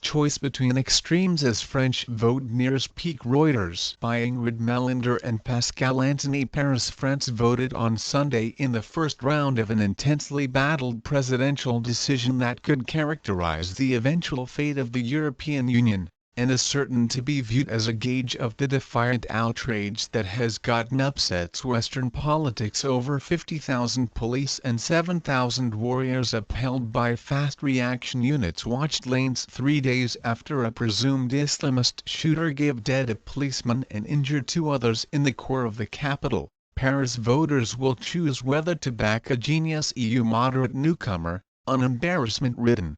choice between extremes as French vote nears peak. Reuters. By Ingrid Melander and Pascal Anthony. Paris. France voted on Sunday in the first round of an intensely battled presidential decision that could characterize the eventual fate of the European Union, and is certain to be viewed as a gauge of the defiant outrage that has gotten upsets Western politics. Over 50,000 police and 7,000 warriors upheld by fast reaction units watched lanes 3 days after a presumed Islamist shooter gave dead a policeman and injured 2 others in the core of the capital. Paris voters will choose whether to back a genius EU moderate newcomer, an embarrassment-ridden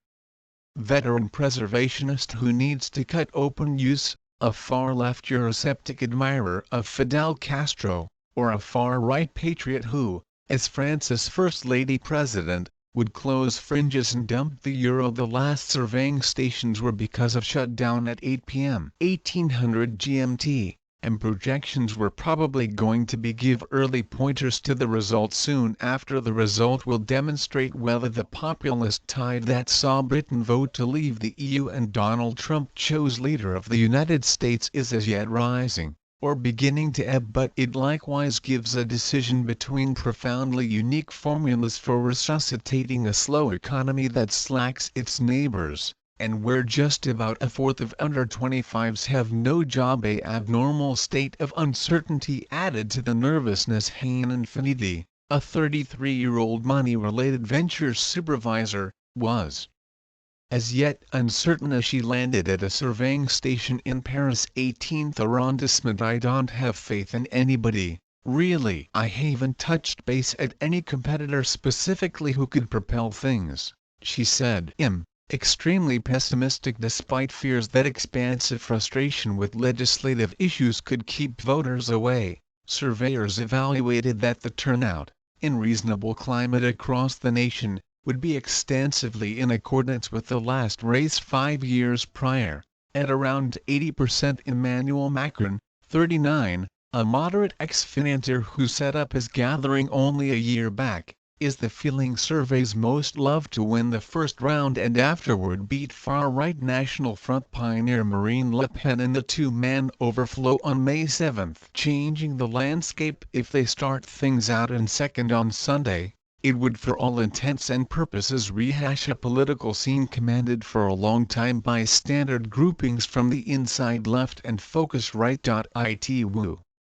veteran preservationist who needs to cut open use, a far-left Eurosceptic admirer of Fidel Castro, or a far-right patriot who, as France's First Lady President, would close fringes and dump the euro. The last surveying stations were because of shutdown at 8 p.m. 1800 GMT, and projections were probably going to give early pointers to the result soon after. The result will demonstrate whether the populist tide that saw Britain vote to leave the EU and Donald Trump chose leader of the United States is as yet rising, or beginning to ebb. But it likewise gives a decision between profoundly unique formulas for resuscitating a slow economy that slacks its neighbors, and where just about a fourth of under 25s have no job. A abnormal state of uncertainty added to the nervousness. Hanan Finidi, a 33-year-old money-related ventures supervisor, was as yet uncertain as she landed at a surveying station in Paris' 18th arrondissement. I don't have faith in anybody, really. I haven't touched base at any competitor specifically who could propel things, she said. Extremely pessimistic despite fears that expansive frustration with legislative issues could keep voters away. Surveyors evaluated that the turnout, in reasonable climate across the nation, would be extensively in accordance with the last race 5 years prior, at around 80%. Emmanuel Macron, 39, a moderate ex-financier who set up his gathering only a year back, is the feeling surveys most love to win the first round and afterward beat far-right National Front pioneer Marine Le Pen in the two-man overflow on May 7, changing the landscape. If they start things out in second on Sunday, it would for all intents and purposes rehash a political scene commanded for a long time by standard groupings from the inside left and focus right. It. Woo.